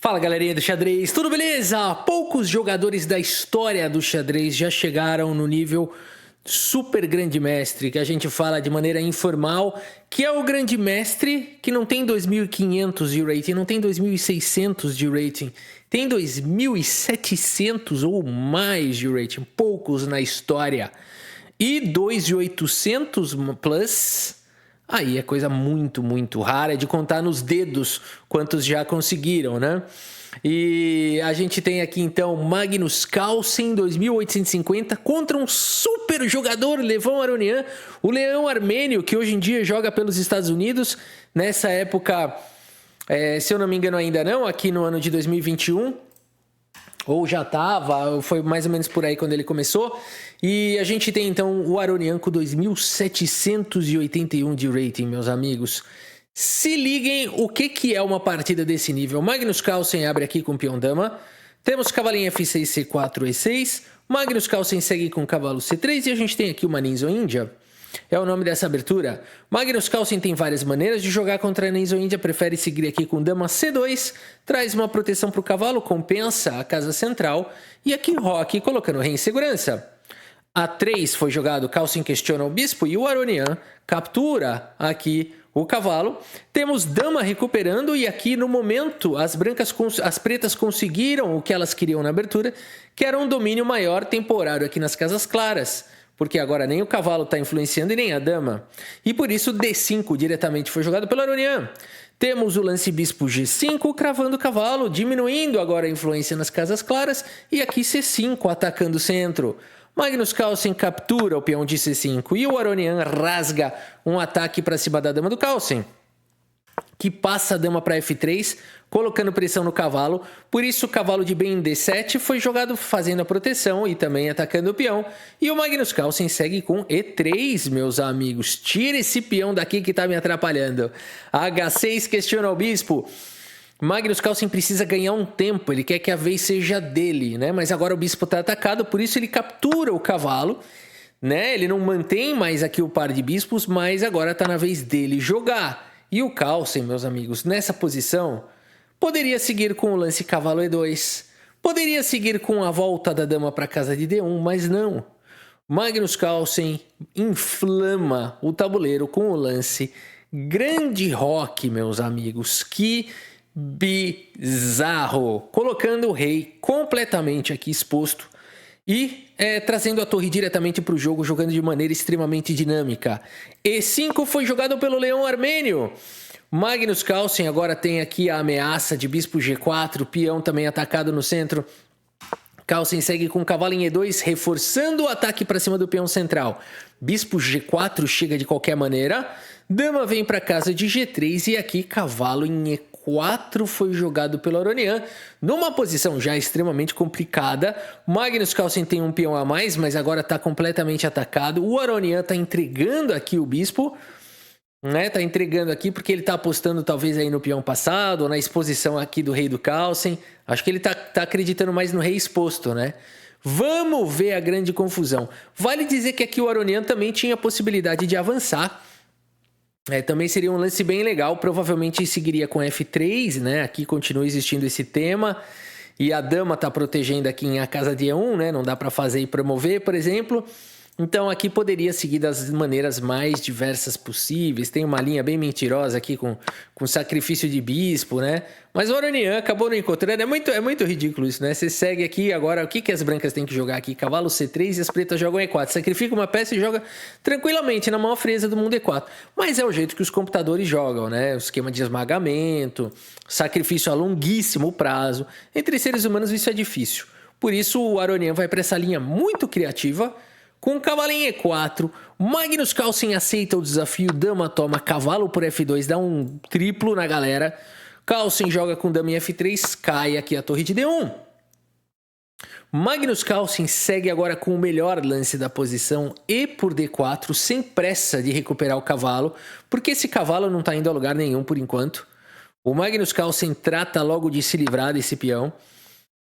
Fala galerinha do xadrez, tudo beleza? Poucos jogadores da história do xadrez já chegaram no nível super grande mestre, que a gente fala de maneira informal, que é o grande mestre que não tem 2.500 de rating, não tem 2.600 de rating, tem 2.700 ou mais de rating, poucos na história, e 2.800 plus. Aí é coisa muito rara, é de contar nos dedos quantos já conseguiram, né? E a gente tem aqui então Magnus Carlsen, 2850, contra um super jogador, Levon Aronian, o Leão Armênio, que hoje em dia joga pelos Estados Unidos. Nessa época, se eu não me engano ainda não, aqui no ano de 2021... ou já estava, foi mais ou menos por aí quando ele começou. E a gente tem então o Aronian com 2.781 de rating, meus amigos. Se liguem o que é uma partida desse nível. Magnus Carlsen abre aqui com peão dama. Temos cavalinho F6, C4, E6. Magnus Carlsen segue com cavalo C3 e a gente tem aqui uma Ninja Índia. É o nome dessa abertura. Magnus Carlsen tem várias maneiras de jogar contra a Ninja Índia, prefere seguir aqui com dama C2, traz uma proteção para o cavalo, compensa a casa central, e aqui Roque colocando o rei em segurança. A3 foi jogado, Carlsen questiona o bispo e o Aronian captura aqui o cavalo. Temos dama recuperando e aqui no momento as pretas conseguiram o que elas queriam na abertura, que era um domínio maior temporário aqui nas casas claras. Porque agora nem o cavalo está influenciando e nem a dama. E por isso D5 diretamente foi jogado pelo Aronian. Temos o lance bispo G5 cravando o cavalo, diminuindo agora a influência nas casas claras. E aqui C5 atacando o centro. Magnus Carlsen captura o peão de C5 e o Aronian rasga um ataque para cima da dama do Carlsen, que passa a dama para F3, colocando pressão no cavalo. Por isso o cavalo de bem em D7 foi jogado fazendo a proteção e também atacando o peão. E o Magnus Carlsen segue com E3, meus amigos. Tira esse peão daqui que está me atrapalhando. H6 questiona o bispo. Magnus Carlsen precisa ganhar um tempo, ele quer que a vez seja dele, né? Mas agora o bispo está atacado, por isso ele captura o cavalo, né? Ele não mantém mais aqui o par de bispos, mas agora está na vez dele jogar. E o Carlsen, meus amigos, nessa posição, poderia seguir com o lance cavalo E2, poderia seguir com a volta da dama para a casa de D1, mas não. Magnus Carlsen inflama o tabuleiro com o lance grande roque, meus amigos, que bizarro, colocando o rei completamente aqui exposto e trazendo a torre diretamente para o jogo, jogando de maneira extremamente dinâmica. E5 foi jogado pelo Leão Armênio. Magnus Carlsen agora tem aqui a ameaça de bispo G4, peão também atacado no centro. Carlsen segue com cavalo em E2, reforçando o ataque para cima do peão central. Bispo G4 chega de qualquer maneira. Dama vem para casa de G3 e aqui cavalo em E4 foi jogado pelo Aronian, numa posição já extremamente complicada. Magnus Carlsen tem um peão a mais, mas agora está completamente atacado. O Aronian está entregando aqui o bispo, né? Tá entregando aqui porque ele tá apostando talvez aí no peão passado, ou na exposição aqui do rei do Carlsen. Acho que ele tá acreditando mais no rei exposto, né? Vamos ver a grande confusão. Vale dizer que aqui o Aronian também tinha a possibilidade de avançar. Também seria um lance bem legal, provavelmente seguiria com F3, né? Aqui continua existindo esse tema. E a dama tá protegendo aqui em a casa de E1, né? Não dá para fazer e promover, por exemplo. Então aqui poderia seguir das maneiras mais diversas possíveis. Tem uma linha bem mentirosa aqui com sacrifício de bispo, né? Mas o Aronian acabou não encontrando. É muito ridículo isso, né? Você segue aqui agora. O que as brancas têm que jogar aqui? Cavalo C3 e as pretas jogam E4. Sacrifica uma peça e joga tranquilamente na maior frieza do mundo E4. Mas é o jeito que os computadores jogam, né? O esquema de esmagamento, sacrifício a longuíssimo prazo. Entre seres humanos isso é difícil. Por isso o Aronian vai para essa linha muito criativa. Com cavalinho E4, Magnus Carlsen aceita o desafio, dama toma cavalo por F2, dá um triplo na galera. Carlsen joga com dama em F3, cai aqui a torre de D1. Magnus Carlsen segue agora com o melhor lance da posição e por D4, sem pressa de recuperar o cavalo, porque esse cavalo não está indo a lugar nenhum por enquanto. O Magnus Carlsen trata logo de se livrar desse peão.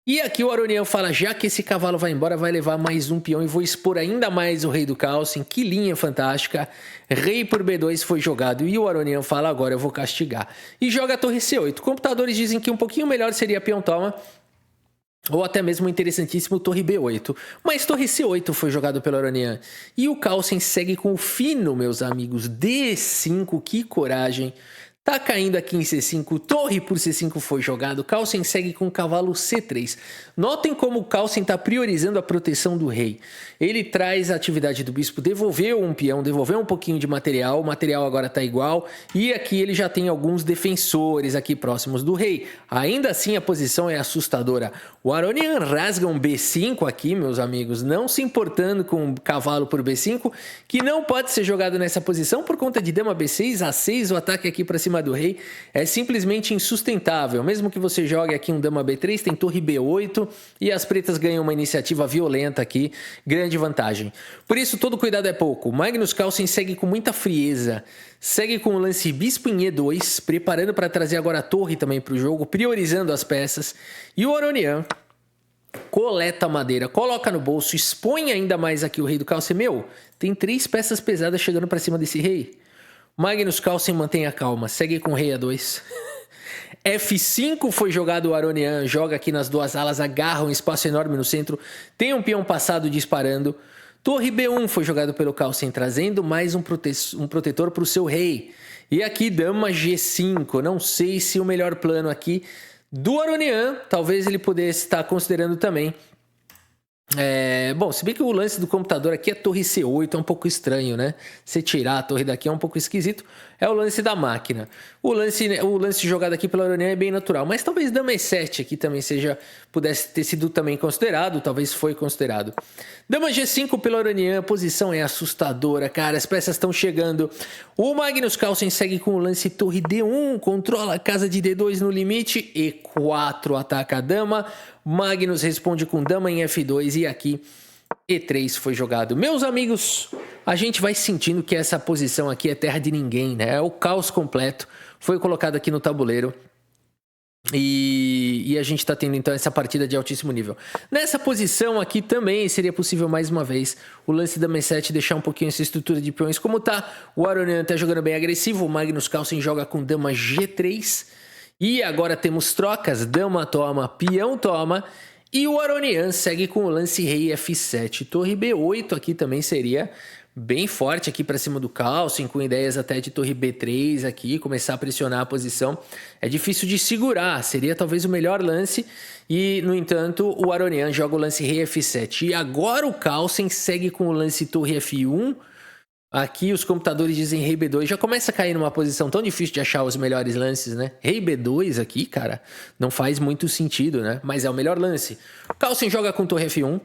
E aqui o Aronian fala, já que esse cavalo vai embora, vai levar mais um peão e vou expor ainda mais o rei do Calcem. Que linha fantástica. Rei por B2 foi jogado e o Aronian fala, agora eu vou castigar. E joga a torre C8. Computadores dizem que um pouquinho melhor seria peão toma. Ou até mesmo interessantíssimo torre B8. Mas torre C8 foi jogado pelo Aronian. E o Calcem segue com o fino, meus amigos. D5, que coragem. Tá caindo aqui em C5, torre por C5 foi jogado, Calcem segue com cavalo C3. Notem como o Calcem está priorizando a proteção do rei. Ele traz a atividade do bispo, devolveu um peão, devolveu um pouquinho de material, o material agora está igual. E aqui ele já tem alguns defensores aqui próximos do rei. Ainda assim a posição é assustadora. O Aronian rasga um B5 aqui, meus amigos, não se importando com o cavalo por B5, que não pode ser jogado nessa posição por conta de dama B6, A6, o ataque aqui para cima do rei é simplesmente insustentável. Mesmo que você jogue aqui um dama B3, tem torre B8 e as pretas ganham uma iniciativa violenta aqui, grande vantagem. Por isso todo cuidado é pouco. Magnus Carlsen segue com muita frieza, segue com o lance bispo em E2, preparando para trazer agora a torre também para o jogo, priorizando as peças. E o Aronian coleta a madeira, coloca no bolso, expõe ainda mais aqui o rei do Calcem. Meu, tem 3 peças pesadas chegando para cima desse rei. Magnus Carlsen mantém a calma, segue com rei A2. F5 foi jogado, o Aronian joga aqui nas duas alas, agarra um espaço enorme no centro, tem um peão passado disparando. Torre B1 foi jogado pelo Calcem, trazendo mais um protetor para o seu rei. E aqui dama G5, não sei se o melhor plano aqui do Aronian, talvez ele pudesse estar considerando também. Bom, se bem que o lance do computador aqui é torre C8, é um pouco estranho, né? Você tirar a torre daqui é um pouco esquisito. É o lance da máquina. O lance jogado aqui pelo Aronian é bem natural, mas talvez dama E7 aqui também pudesse ter sido também considerado, talvez foi considerado. Dama G5 pelo Aronian, a posição é assustadora, cara, as peças estão chegando. O Magnus Carlsen segue com o lance torre D1, controla a casa de D2 no limite, E4 ataca a dama. Magnus responde com dama em F2 e aqui E3 foi jogado. Meus amigos, a gente vai sentindo que essa posição aqui é terra de ninguém, né? É o caos completo. Foi colocado aqui no tabuleiro. E a gente está tendo então essa partida de altíssimo nível. Nessa posição aqui também seria possível mais uma vez o lance da E7 deixar um pouquinho essa estrutura de peões como tá. O Aronian está jogando bem agressivo, o Magnus Carlsen joga com dama G3. E agora temos trocas, dama toma, peão toma. E o Aronian segue com o lance rei F7. Torre B8 aqui também seria bem forte aqui para cima do Calcem, com ideias até de torre B3 aqui, começar a pressionar a posição. É difícil de segurar, seria talvez o melhor lance. E, no entanto, o Aronian joga o lance rei F7. E agora o Calcem segue com o lance torre F1. Aqui os computadores dizem rei B2, já começa a cair numa posição tão difícil de achar os melhores lances, né? Rei B2 aqui, cara, não faz muito sentido, né? Mas é o melhor lance. Calcem joga com torre F1,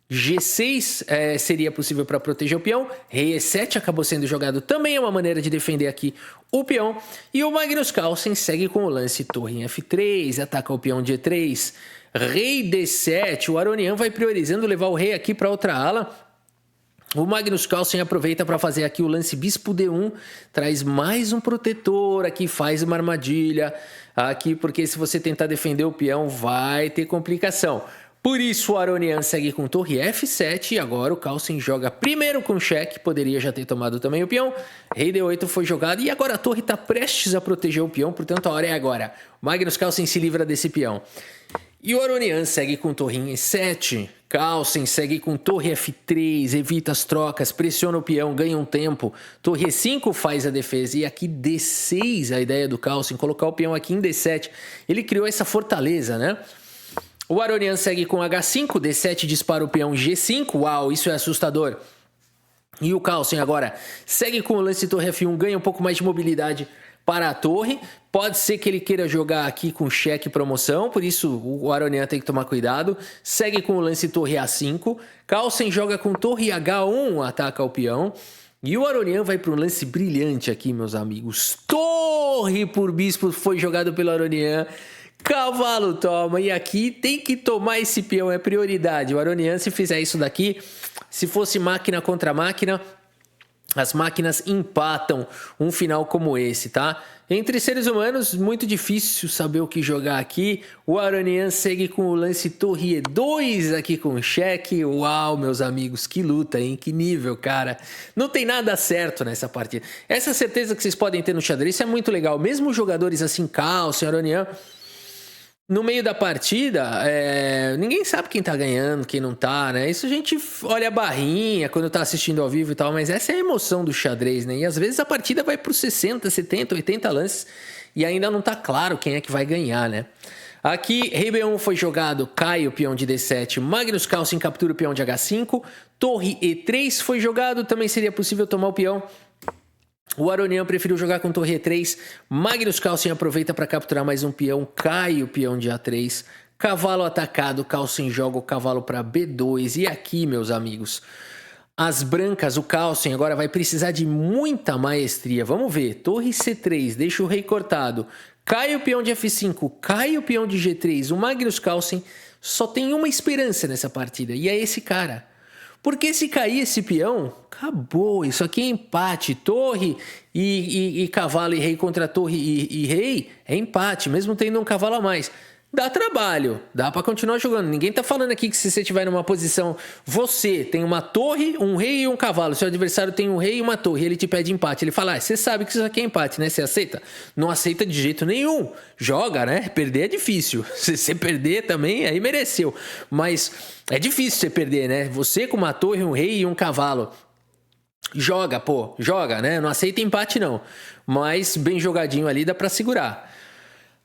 G6 seria possível para proteger o peão, rei E7 acabou sendo jogado, também é uma maneira de defender aqui o peão. E o Magnus Carlsen segue com o lance torre em F3, ataca o peão de E3, rei D7, o Aronian vai priorizando levar o rei aqui para outra ala. O Magnus Carlsen aproveita para fazer aqui o lance bispo D1, traz mais um protetor aqui, faz uma armadilha aqui, porque se você tentar defender o peão vai ter complicação. Por isso o Aronian segue com torre F7 e agora o Carlsen joga primeiro com cheque, poderia já ter tomado também o peão. Rei D8 foi jogado e agora a torre está prestes a proteger o peão, portanto a hora é agora. O Magnus Carlsen se livra desse peão. E o Aronian segue com torre em E7, Carlsen segue com torre F3, evita as trocas, pressiona o peão, ganha um tempo. Torre E5 faz a defesa e aqui D6 a ideia do Carlsen, colocar o peão aqui em D7. Ele criou essa fortaleza, né? O Aronian segue com H5, D7 dispara o peão G5, uau, isso é assustador. E o Carlsen agora segue com o lance torre F1, ganha um pouco mais de mobilidade para a torre. Pode ser que ele queira jogar aqui com cheque promoção, por isso o Aronian tem que tomar cuidado. Segue com o lance torre A5. Carlsen joga com torre H1, ataca o peão. E o Aronian vai para um lance brilhante aqui, meus amigos. Torre por bispo foi jogado pelo Aronian. Cavalo toma. E aqui tem que tomar esse peão, é prioridade. O Aronian, se fizer isso daqui, se fosse máquina contra máquina, As máquinas empatam um final como esse, tá? Entre seres humanos, muito difícil saber o que jogar aqui. O Aronian segue com o lance torre E2 aqui com cheque. Uau, meus amigos, que luta, hein? Que nível, cara. Não tem nada certo nessa partida. Essa certeza que vocês podem ter no xadrez, isso é muito legal. Mesmo jogadores assim, Carlsen, Aronian, no meio da partida, ninguém sabe quem tá ganhando, quem não tá, né? Isso a gente olha a barrinha quando tá assistindo ao vivo e tal, mas essa é a emoção do xadrez, né? E às vezes a partida vai pros 60, 70, 80 lances e ainda não tá claro quem é que vai ganhar, né? Aqui, rei B1 foi jogado, cai o peão de D7, Magnus Carlsen captura o peão de H5, torre E3 foi jogado, também seria possível tomar o peão. O Aronian preferiu jogar com torre E3, Magnus Carlsen aproveita para capturar mais um peão, cai o peão de A3, cavalo atacado, Carlsen joga o cavalo para B2, e aqui, meus amigos, as brancas, o Carlsen agora vai precisar de muita maestria, vamos ver, torre C3, deixa o rei cortado, cai o peão de F5, cai o peão de G3, o Magnus Carlsen só tem uma esperança nessa partida, e é esse cara. Porque se cair esse peão, acabou. Isso aqui é empate. Torre e cavalo e rei contra torre e rei é empate, mesmo tendo um cavalo a mais. Dá trabalho, dá pra continuar jogando. Ninguém tá falando aqui que se você estiver numa posição, você tem uma torre, um rei e um cavalo, seu adversário tem um rei e uma torre, ele te pede empate. Ele fala, você sabe que isso aqui é empate, né? Você aceita? Não aceita de jeito nenhum. Joga, né? Perder é difícil. Se você perder também, aí mereceu. Mas é difícil você perder, né? Você com uma torre, um rei e um cavalo. Joga, pô, joga, né? Não aceita empate não. Mas bem jogadinho ali dá pra segurar.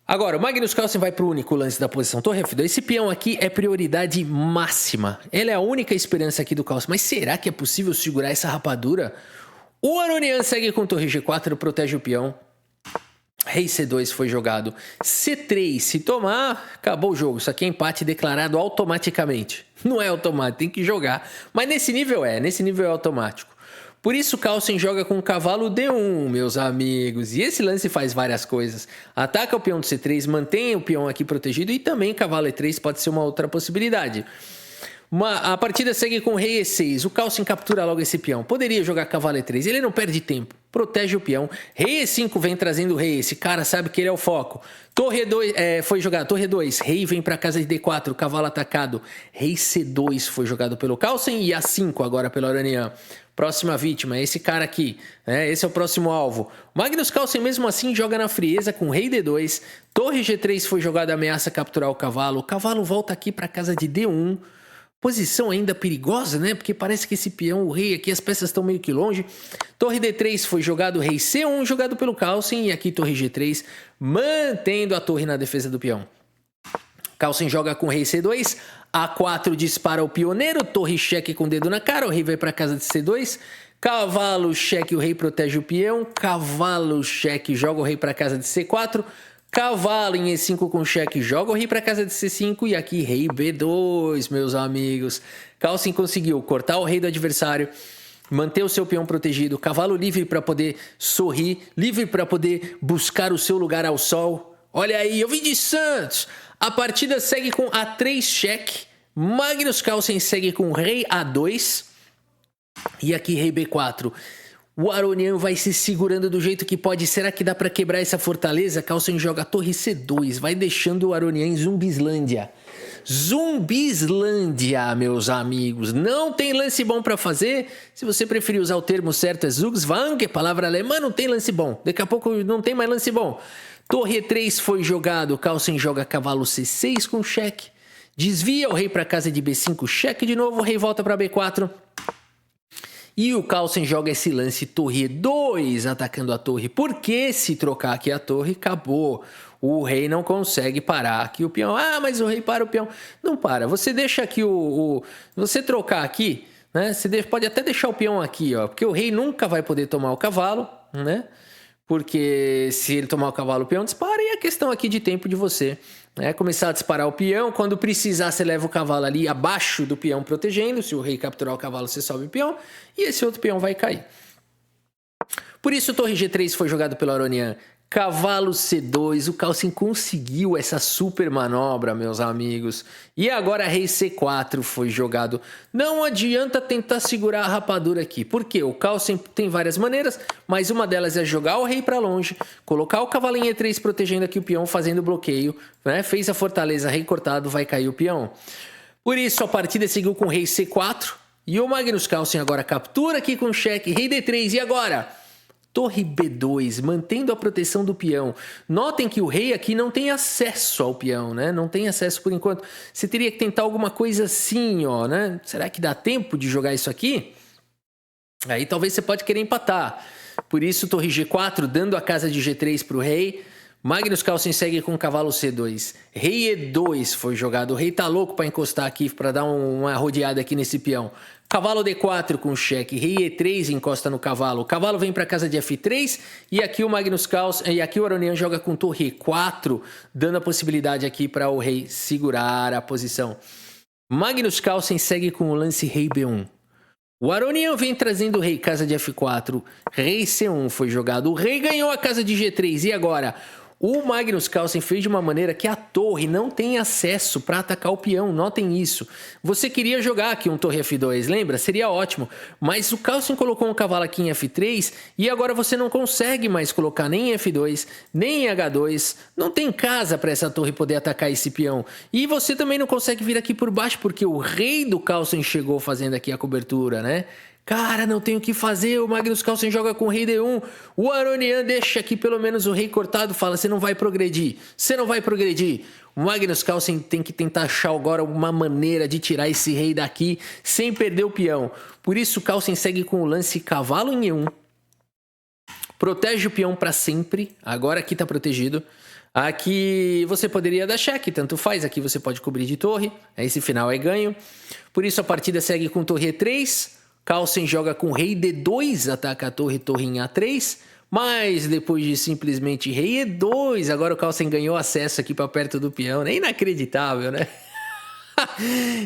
Agora, o Magnus Carlsen vai para o único lance da posição torre F2. Esse peão aqui é prioridade máxima. Ela é a única esperança aqui do Carlsen. Mas será que é possível segurar essa rapadura? O Aronian segue com torre G4, protege o peão. Rei C2 foi jogado. C3, se tomar, acabou o jogo. Isso aqui é empate declarado automaticamente. Não é automático, tem que jogar. Mas nesse nível é automático. Por isso Carlsen joga com o cavalo D1, meus amigos. E esse lance faz várias coisas. Ataca o peão do C3, mantém o peão aqui protegido e também cavalo E3 pode ser uma outra possibilidade. A partida segue com rei E6. O Carlsen captura logo esse peão. Poderia jogar cavalo E3. Ele não perde tempo. Protege o peão. Rei E5 vem trazendo o rei. Esse cara sabe que ele é o foco. Torre E2 foi jogado. Torre E2. Rei vem para casa de D4. Cavalo atacado. Rei C2 foi jogado pelo Carlsen. E A5 agora pelo Aronian. Próxima vítima é esse cara aqui, né? Esse é o próximo alvo. Magnus Carlsen mesmo assim joga na frieza com rei D2. Torre G3 foi jogada, ameaça capturar o cavalo. O cavalo volta aqui para casa de D1. Posição ainda perigosa, né? Porque parece que esse peão, o rei aqui, as peças estão meio que longe. Torre D3 foi jogado, rei C1 jogado pelo Carlsen. E aqui torre G3 mantendo a torre na defesa do peão. Carlsen joga com rei C2. A4 dispara o pioneiro, torre cheque com o dedo na cara, o rei vai para casa de C2, cavalo cheque, o rei protege o peão, cavalo cheque, joga o rei para casa de C4, cavalo em E5 com cheque, joga o rei para casa de C5 e aqui rei B2, meus amigos. Carlsen conseguiu cortar o rei do adversário, manter o seu peão protegido, cavalo livre para poder sorrir, livre para poder buscar o seu lugar ao sol. Olha aí, eu vim de Santos! A partida segue com A3 cheque. Magnus Carlsen segue com rei A2. E aqui rei B4. O Aronian vai se segurando do jeito que pode. Será que dá para quebrar essa fortaleza? Carlsen joga torre C2. Vai deixando o Aronian em Zumbislândia. Zumbislândia, meus amigos. Não tem lance bom para fazer. Se você preferir usar o termo certo, é Zugzwang, palavra alemã, não tem lance bom. Daqui a pouco não tem mais lance bom. Torre E3 foi jogado, Carlsen joga cavalo C6 com cheque, desvia o rei para casa de B5, cheque de novo, o rei volta para B4. E o Carlsen joga esse lance torre E2, atacando a torre, porque se trocar aqui a torre, acabou. O rei não consegue parar aqui o peão. Ah, mas o rei para o peão. Não para, você deixa aqui você trocar aqui, né? Você pode até deixar o peão aqui, ó, porque o rei nunca vai poder tomar o cavalo, né? Porque se ele tomar o cavalo, o peão dispara. E a questão aqui de tempo de você, né? Começar a disparar o peão. Quando precisar, você leva o cavalo ali abaixo do peão protegendo. Se o rei capturar o cavalo, você sobe o peão. E esse outro peão vai cair. Por isso, torre G3 foi jogado pelo Aronian. Cavalo C2, o Carlsen conseguiu essa super manobra, meus amigos. E agora rei C4 foi jogado. Não adianta tentar segurar a rapadura aqui, porque o Carlsen tem várias maneiras, mas uma delas é jogar o rei para longe, colocar o cavalo em E3 protegendo aqui o peão, fazendo bloqueio, né? Fez a fortaleza, rei cortado, vai cair o peão. Por isso a partida seguiu com rei C4 e o Magnus Carlsen agora captura aqui com cheque, rei D3 e agora... Torre B2, mantendo a proteção do peão. Notem que o rei aqui não tem acesso ao peão, né? Não tem acesso por enquanto. Você teria que tentar alguma coisa assim, ó, né? Será que dá tempo de jogar isso aqui? Aí talvez você pode querer empatar. Por isso, torre G4, dando a casa de G3 para o rei. Magnus Carlsen segue com cavalo C2. Rei E2 foi jogado. O rei tá louco para encostar aqui, para dar uma rodeada aqui nesse peão. Cavalo D4 com cheque, rei E3 encosta no cavalo. O cavalo vem para casa de F3 e aqui o Magnus Carlsen e aqui o Aronian joga com torre E4, dando a possibilidade aqui para o rei segurar a posição. Magnus Carlsen segue com o lance rei B1. O Aronian vem trazendo o rei casa de F4, rei C1 foi jogado. O rei ganhou a casa de G3 e agora... O Magnus Carlsen fez de uma maneira que a torre não tem acesso para atacar o peão, notem isso. Você queria jogar aqui um torre F2, lembra? Seria ótimo, mas o Carlsen colocou um cavalo aqui em F3 e agora você não consegue mais colocar nem em F2, nem em H2, não tem casa para essa torre poder atacar esse peão. E você também não consegue vir aqui por baixo porque o rei do Carlsen chegou fazendo aqui a cobertura, né? Cara, não tem o que fazer, o Magnus Carlsen joga com o rei D1, o Aronian deixa aqui pelo menos o rei cortado, fala, você não vai progredir, você não vai progredir. O Magnus Carlsen tem que tentar achar agora uma maneira de tirar esse rei daqui sem perder o peão. Por isso o Carlsen segue com o lance cavalo em E1, protege o peão para sempre, agora aqui está protegido. Aqui você poderia dar cheque, tanto faz, aqui você pode cobrir de torre, esse final é ganho. Por isso a partida segue com torre E3, Carlsen joga com rei D2, ataca a torre em A3, mas depois de simplesmente rei E2, agora o Carlsen ganhou acesso aqui para perto do peão, é inacreditável, né?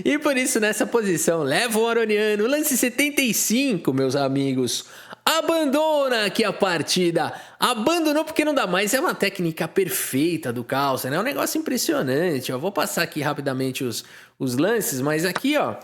E por isso nessa posição leva o Aroniano, lance 75, meus amigos, abandona aqui a partida, abandonou porque não dá mais, é uma técnica perfeita do Carlsen, é um negócio impressionante, ó. Vou passar aqui rapidamente os lances, mas aqui, ó,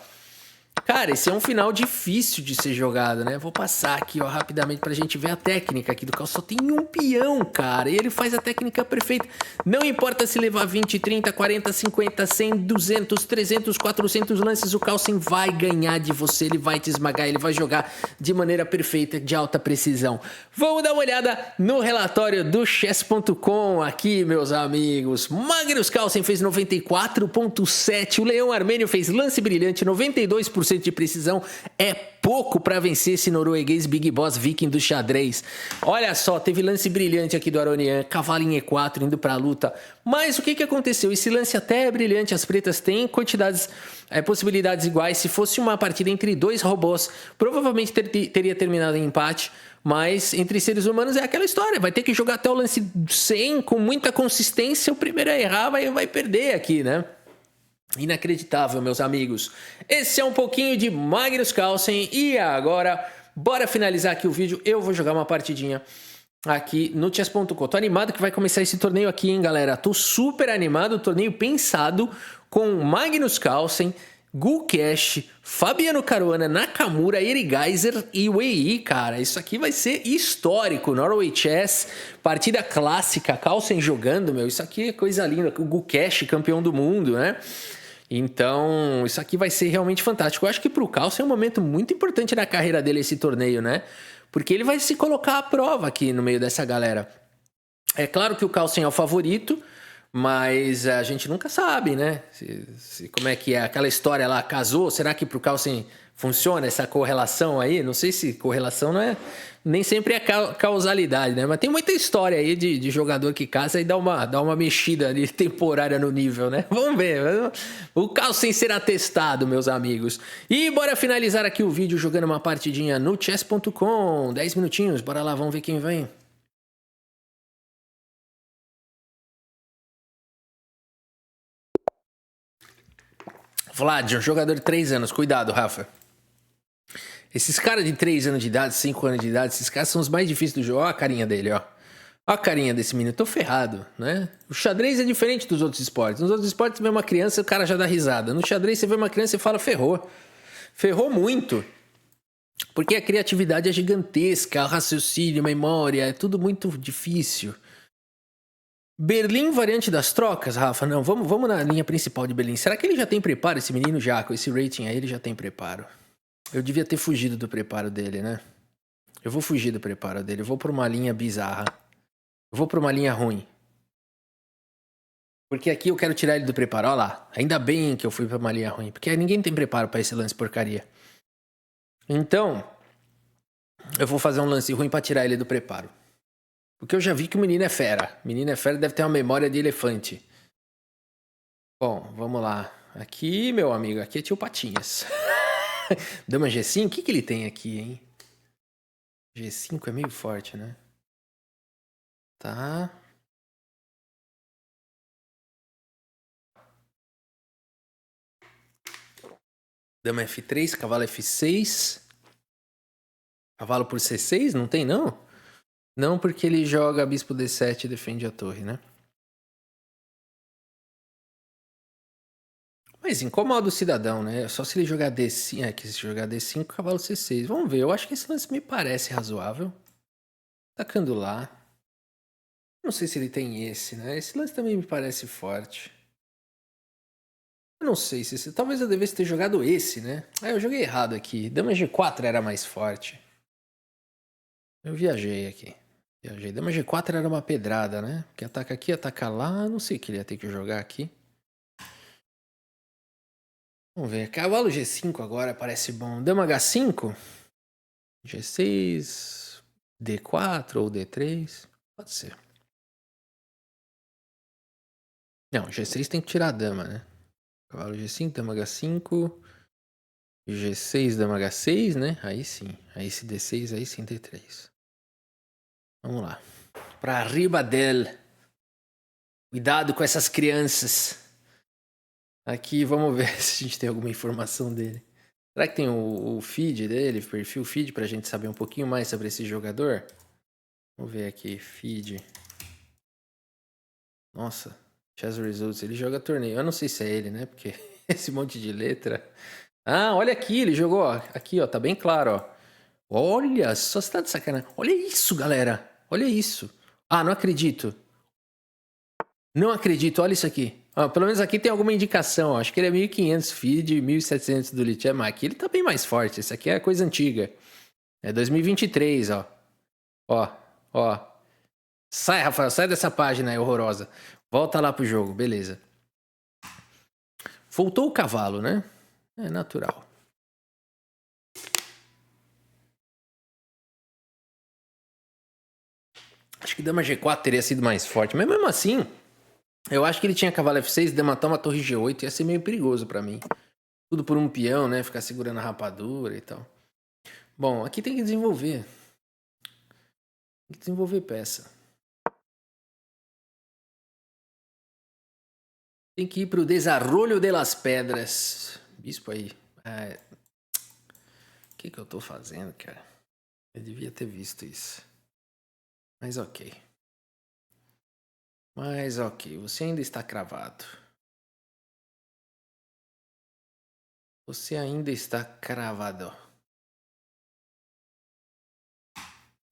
cara, esse é um final difícil de ser jogado, né? Vou passar aqui, ó, rapidamente pra gente ver a técnica aqui do Carlsen. Só tem um peão, cara, e ele faz a técnica perfeita. Não importa se levar 20, 30, 40, 50, 100, 200, 300, 400 lances, o Carlsen vai ganhar de você, ele vai te esmagar, ele vai jogar de maneira perfeita, de alta precisão. Vamos dar uma olhada no relatório do chess.com aqui, meus amigos. Magnus Carlsen fez 94,7, o Leão Armênio fez lance brilhante, 92% de precisão, é pouco para vencer esse norueguês Big Boss Viking do xadrez. Olha só, teve lance brilhante aqui do Aronian, cavalo em E4 indo para a luta. Mas o que aconteceu? Esse lance até é brilhante, as pretas têm possibilidades iguais. Se fosse uma partida entre dois robôs, provavelmente teria terminado em empate. Mas entre seres humanos é aquela história, vai ter que jogar até o lance 100 com muita consistência, o primeiro a errar vai perder aqui, né? Inacreditável, meus amigos. Esse é um pouquinho de Magnus Carlsen e agora, bora finalizar aqui o vídeo. Eu vou jogar uma partidinha aqui no chess.com. Tô animado que vai começar esse torneio aqui, hein, galera? Tô super animado, torneio pensado com Magnus Carlsen, Gukesh, Fabiano Caruana, Nakamura, Eri Geiser e Wei, cara. Isso aqui vai ser histórico. Norway Chess, partida clássica, Carlsen jogando, meu. Isso aqui é coisa linda. O Gukesh, campeão do mundo, né? Então, isso aqui vai ser realmente fantástico. Eu acho que pro Carlsen é um momento muito importante na carreira dele esse torneio, né? Porque ele vai se colocar à prova aqui no meio dessa galera. É claro que o Carlsen é o favorito, mas a gente nunca sabe, né? Como é que é aquela história lá, casou? Será que pro Carlsen funciona essa correlação aí? Não sei se correlação não é... Nem sempre é causalidade, né? Mas tem muita história aí de jogador que casa e dá uma mexida ali temporária no nível, né? Vamos ver. O Carlsen será testado, meus amigos. E bora finalizar aqui o vídeo jogando uma partidinha no chess.com. 10 minutinhos, bora lá, vamos ver quem vem. Vlad, um jogador de 3 anos. Cuidado, Rafa. Esses caras de 3 anos de idade, 5 anos de idade, esses caras são os mais difíceis do jogo. Olha a carinha dele, ó. Olha a carinha desse menino, tô ferrado, né? O xadrez é diferente dos outros esportes. Nos outros esportes você vê uma criança e o cara já dá risada. No xadrez você vê uma criança e fala ferrou. Ferrou muito. Porque a criatividade é gigantesca, o raciocínio, memória, é tudo muito difícil. Berlim, variante das trocas, Rafa? Não, vamos na linha principal de Berlim. Será que ele já tem preparo, esse menino já, com esse rating aí, ele já tem preparo? Eu devia ter fugido do preparo dele, né? Eu vou fugir do preparo dele, eu vou pra uma linha bizarra. Eu vou pra uma linha ruim. Porque aqui eu quero tirar ele do preparo, olha lá. Ainda bem que eu fui pra uma linha ruim, porque ninguém tem preparo pra esse lance porcaria. Então, eu vou fazer um lance ruim pra tirar ele do preparo. Porque eu já vi que o menino é fera. O menino é fera, deve ter uma memória de elefante. Bom, vamos lá. Aqui, meu amigo, aqui é tio Patinhas. Dama G5, o que ele tem aqui, hein? G5 é meio forte, né? Tá. Dama F3, cavalo F6. Cavalo por C6? Não tem, não? Não, porque ele joga bispo D7 e defende a torre, né? Mas incomoda o cidadão, né? Só se ele jogar D5. É, que se jogar D5, cavalo C6. Vamos ver, eu acho que esse lance me parece razoável. Tacando lá. Não sei se ele tem esse, né? Esse lance também me parece forte. Eu não sei se esse... Talvez eu devesse ter jogado esse, né? Ah, eu joguei errado aqui. Dama G4 era mais forte. Eu viajei aqui. Viajei. Dama G4 era uma pedrada, né? Que ataca aqui, ataca lá. Não sei o que ele ia ter que jogar aqui. Vamos ver. Cavalo G5 agora parece bom. Dama H5. G6. D4 ou D3. Pode ser. Não, G6 tem que tirar a dama, né? Cavalo G5, dama H5. G6, dama H6, né? Aí sim. Aí esse D6, aí sim D3. Vamos lá. Pra riba dele. Cuidado com essas crianças. Aqui, vamos ver se a gente tem alguma informação dele. Será que tem o feed dele, perfil feed, pra gente saber um pouquinho mais sobre esse jogador? Vamos ver aqui, feed. Nossa, Chess Results, ele joga torneio. Eu não sei se é ele, né? Porque esse monte de letra. Ah, olha aqui, ele jogou, ó. Aqui, ó, tá bem claro, ó. Olha, só você tá de sacanagem. Olha isso, galera. Olha isso. Ah, não acredito. Não acredito, olha isso aqui. Ah, pelo menos aqui tem alguma indicação. Acho que ele é 1500 feed, 1700 do Litia Mac. Ele tá bem mais forte. Esse aqui é coisa antiga. É 2023, ó. Ó, ó. Sai, Rafael, sai dessa página aí horrorosa. Volta lá pro jogo, beleza. Voltou o cavalo, né? É natural. Acho que dama G4 teria sido mais forte. Mas mesmo assim, eu acho que ele tinha cavalo F6, dama toma torre G8. Ia ser meio perigoso pra mim. Tudo por um peão, né? Ficar segurando a rapadura e tal. Bom, aqui tem que desenvolver. Tem que desenvolver peça. Tem que ir pro Desarrollo de las Pedras. Bispo aí. O que eu tô fazendo, cara? Eu devia ter visto isso. Mas ok. Mas ok, você ainda está cravado. Você ainda está cravado.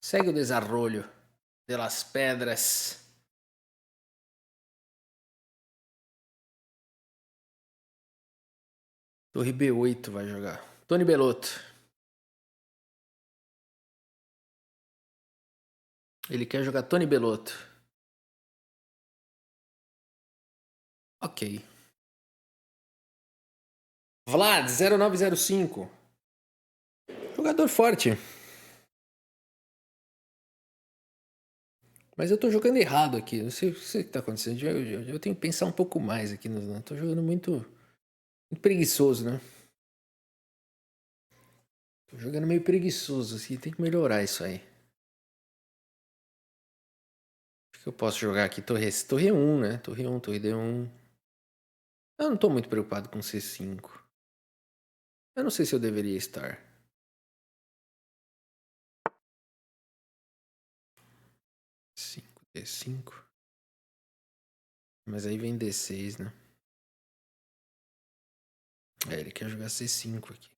Segue o desarrollo de las pedras. Torre B8 vai jogar. Tony Belotto. Ele quer jogar Tony Belotto. Ok. Vlad 0905. Jogador forte. Mas eu tô jogando errado aqui. Não sei o que tá acontecendo. Eu tenho que pensar um pouco mais aqui. Tô jogando muito preguiçoso, né? Tô jogando meio preguiçoso assim. Tem que melhorar isso aí. Acho que eu posso jogar aqui torre 1, né? Torre 1, torre D1. Eu não tô muito preocupado com C5. Eu não sei se eu deveria estar. D5. Mas aí vem D6, né? É, ele quer jogar C5 aqui.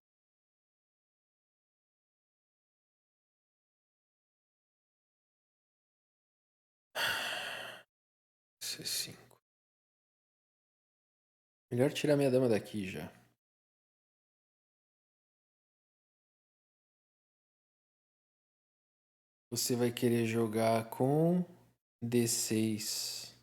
C5. Melhor tirar minha dama daqui já. Você vai querer jogar com D6.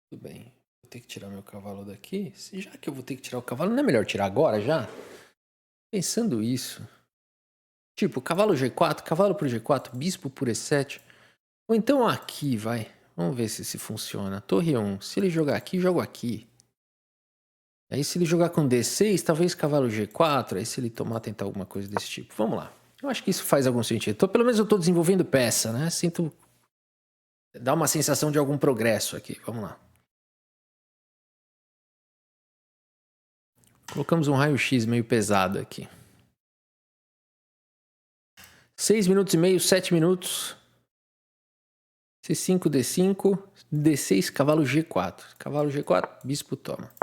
Tudo bem. Vou ter que tirar meu cavalo daqui. Já que eu vou ter que tirar o cavalo, não é melhor tirar agora já? Pensando isso. Tipo, cavalo G4, cavalo pro G4, bispo por E7. Ou então aqui, vai. Vamos ver se funciona. Torre 1. Se ele jogar aqui, jogo aqui. Aí se ele jogar com D6, talvez cavalo G4. Aí se ele tentar alguma coisa desse tipo. Vamos lá. Eu acho que isso faz algum sentido. Pelo menos eu tô desenvolvendo peça, né? Sinto... Dá uma sensação de algum progresso aqui. Vamos lá. Colocamos um raio-x meio pesado aqui. 6 minutos e meio, 7 minutos. C5, D5, D6, cavalo G4. Cavalo G4, bispo toma.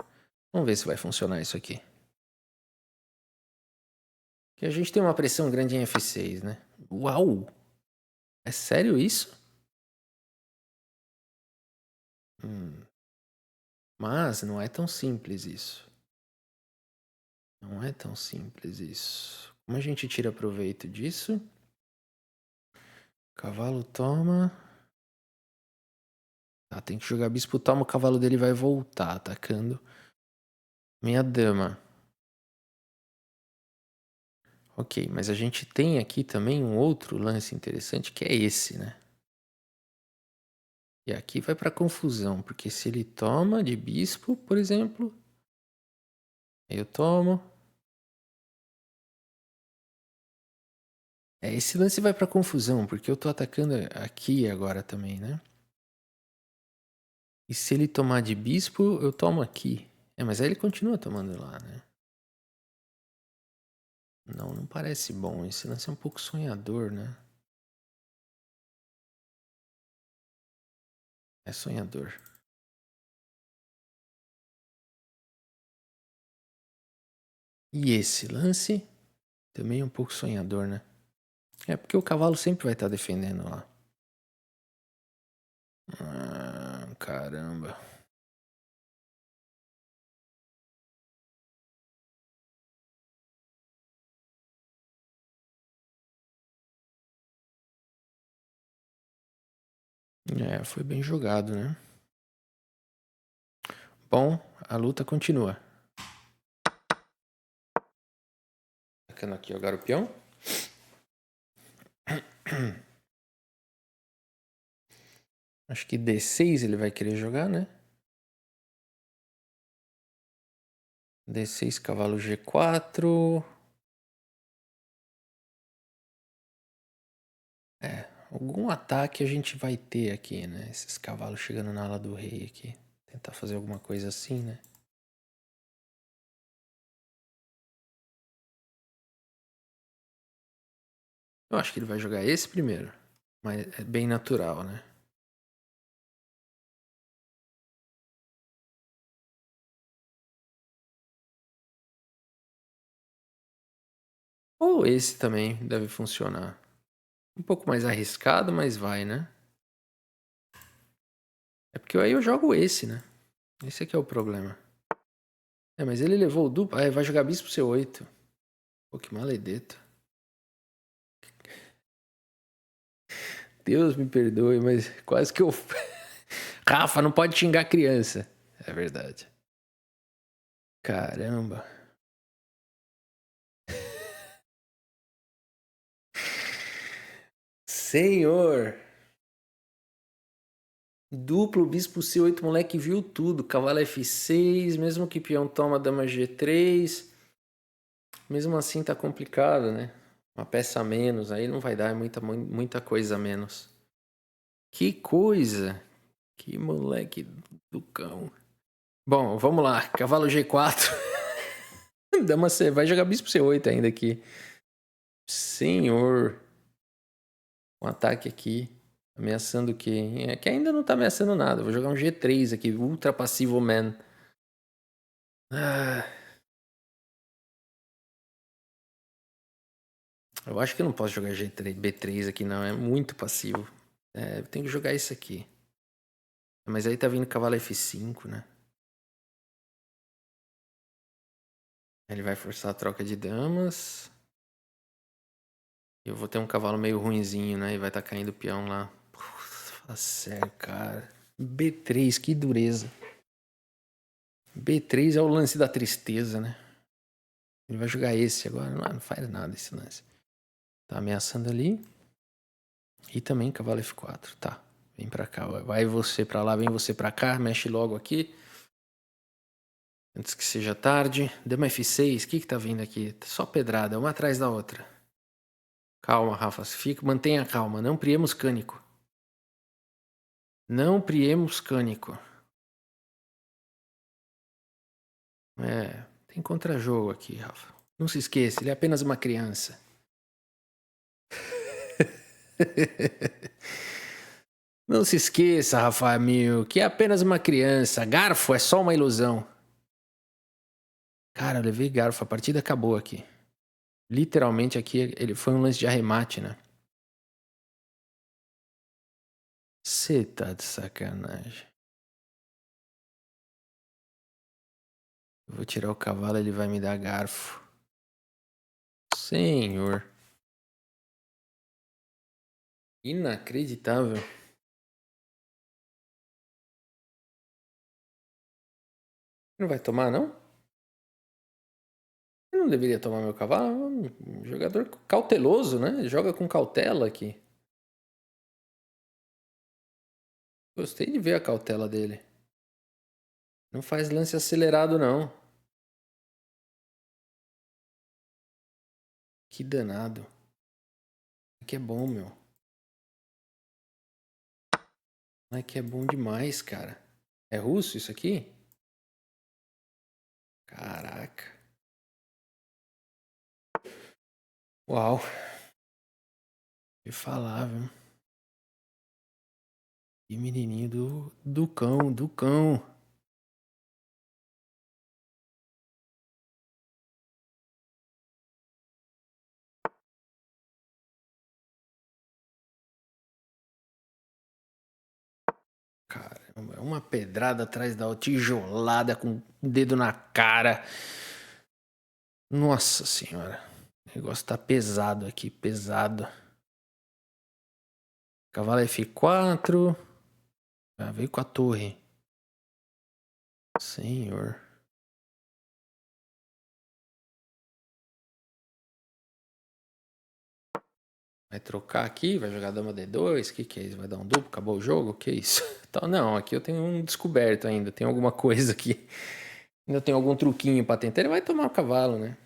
Vamos ver se vai funcionar isso aqui. Que a gente tem uma pressão grande em F6, né? Uau! É sério isso? Mas não é tão simples isso. Não é tão simples isso. Como a gente tira proveito disso? Cavalo toma. Tá, tem que jogar bispo toma, o cavalo dele vai voltar atacando minha dama. Ok, mas a gente tem aqui também um outro lance interessante que é esse, né? E aqui vai para confusão, porque se ele toma de bispo, por exemplo, eu tomo. Esse lance vai para confusão, porque eu tô atacando aqui agora também, né? E se ele tomar de bispo, eu tomo aqui. Mas aí ele continua tomando lá, né? Não parece bom. Esse lance é um pouco sonhador, né? É sonhador. E esse lance também é um pouco sonhador, né? É porque o cavalo sempre vai estar defendendo lá. Ah, caramba. Foi bem jogado, né? Bom, a luta continua. Tacando aqui agora o peão. Acho que D6 ele vai querer jogar, né? D6, cavalo G4. Algum ataque a gente vai ter aqui, né? Esses cavalos chegando na ala do rei aqui. Tentar fazer alguma coisa assim, né? Eu acho que ele vai jogar esse primeiro. Mas é bem natural, né? Ou esse também deve funcionar. Um pouco mais arriscado, mas vai, né? É porque aí eu jogo esse, né? Esse aqui é o problema. Mas ele levou o duplo. Vai jogar bispo C8. Pô, que maledeto. Deus me perdoe, mas quase que eu... Rafa, não pode xingar criança. É verdade. Caramba. Senhor. Duplo, bispo C8, moleque viu tudo. Cavalo F6, mesmo que peão toma dama G3. Mesmo assim tá complicado, né? Uma peça a menos, aí não vai dar, é muita coisa a menos. Que coisa! Que moleque do cão. Bom, vamos lá. Cavalo G4. Dama C. Vai jogar bispo C8 ainda aqui. Senhor. Um ataque aqui. Ameaçando o quê? É que ainda não tá ameaçando nada. Vou jogar um G3 aqui. Ultra passivo man. Ah, eu acho que eu não posso jogar G3, B3 aqui não. É muito passivo. É, eu tenho que jogar isso aqui. Mas aí tá vindo cavalo F5, né? Ele vai forçar a troca de damas. Eu vou ter um cavalo meio ruinzinho, né? E vai tá caindo o peão lá. Fala sério, cara. B3, que dureza. B3 é o lance da tristeza, né? Ele vai jogar esse agora. Não faz nada esse lance. Tá ameaçando ali. E também cavalo F4. Tá. Vem pra cá. Vai você pra lá, vem você pra cá. Mexe logo aqui. Antes que seja tarde. Dama F6. O que tá vindo aqui? Só pedrada. Uma atrás da outra. Calma, Rafa. Mantenha calma. Não priemos cânico. Não priemos cânico. É. Tem contrajogo aqui, Rafa. Não se esqueça. Ele é apenas uma criança. Não se esqueça, Rafael Mil, que é apenas uma criança. Garfo é só uma ilusão. Cara, eu levei garfo. A partida acabou aqui. Literalmente aqui ele foi um lance de arremate, né? Cê tá de sacanagem. Eu vou tirar o cavalo, ele vai me dar garfo. Senhor. Inacreditável. Não vai tomar, não? Eu não deveria tomar meu cavalo. Um jogador cauteloso, né? Joga com cautela aqui. Gostei de ver a cautela dele. Não faz lance acelerado, não. Que danado. Que é bom, meu. Ai, que é bom demais, cara. É russo isso aqui? Caraca. Uau. Que falar, viu? Que menininho do cão, do cão. Caramba, uma pedrada atrás da outra, tijolada com o dedo na cara. Nossa senhora. O negócio tá pesado aqui, pesado. Cavalo F4. Ah, veio com a torre. Senhor. Vai trocar aqui, vai jogar dama D2, que é isso? Vai dar um duplo, acabou o jogo? Que isso? Então, não, aqui eu tenho um descoberto ainda, tem alguma coisa aqui. Ainda tem algum truquinho pra tentar. Ele vai tomar o cavalo, né?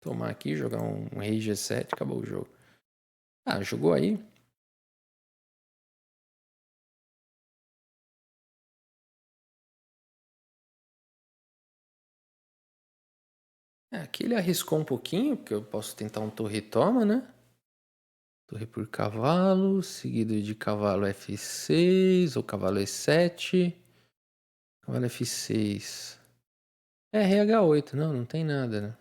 Tomar aqui, jogar um rei G7, acabou o jogo. Ah, jogou aí. Aqui ele arriscou um pouquinho, porque eu posso tentar um torre toma, né? Torre por cavalo, seguido de cavalo F6 ou cavalo E7. Cavalo F6. É, rei H8. Não tem nada, né?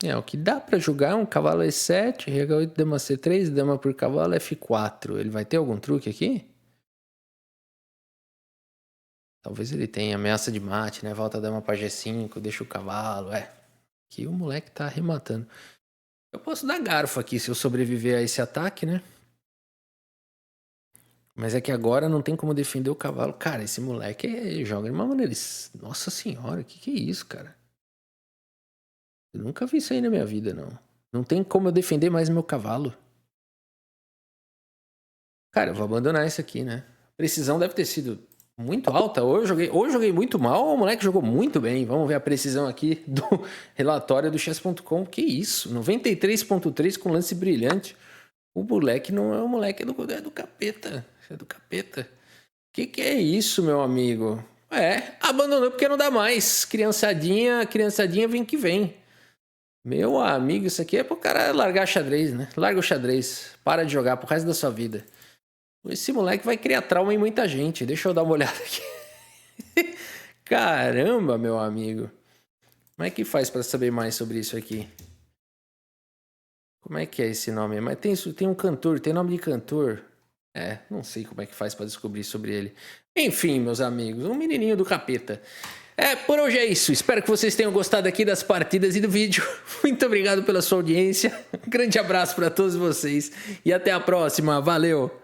É, o que dá pra jogar é um cavalo E7, rei H8, dama C3, dama por cavalo F4. Ele vai ter algum truque aqui? Talvez ele tenha ameaça de mate, né? Volta a dama pra G5, deixa o cavalo, Aqui o moleque tá arrematando. Eu posso dar garfo aqui se eu sobreviver a esse ataque, né? Mas é que agora não tem como defender o cavalo. Cara, esse moleque joga de uma maneira... Nossa senhora, que é isso, cara? Eu nunca vi isso aí na minha vida, não. Não tem como eu defender mais meu cavalo. Cara, eu vou abandonar isso aqui, né? A precisão deve ter sido muito alta. Ou eu joguei muito mal, ou o moleque jogou muito bem. Vamos ver a precisão aqui do relatório do chess.com. Que isso? 93.3 com lance brilhante. O moleque não é o moleque, é do capeta. É do capeta. Que é isso, meu amigo? Abandonou porque não dá mais. Criançadinha vem que vem. Meu amigo, isso aqui é pro cara largar xadrez, né? Larga o xadrez. Para de jogar pro resto da sua vida. Esse moleque vai criar trauma em muita gente. Deixa eu dar uma olhada aqui. Caramba, meu amigo. Como é que faz pra saber mais sobre isso aqui? Como é que é esse nome? Mas tem um cantor, tem nome de cantor. Não sei como é que faz pra descobrir sobre ele. Enfim, meus amigos, um menininho do capeta. Por hoje é isso. Espero que vocês tenham gostado aqui das partidas e do vídeo. Muito obrigado pela sua audiência. Um grande abraço pra todos vocês e até a próxima. Valeu!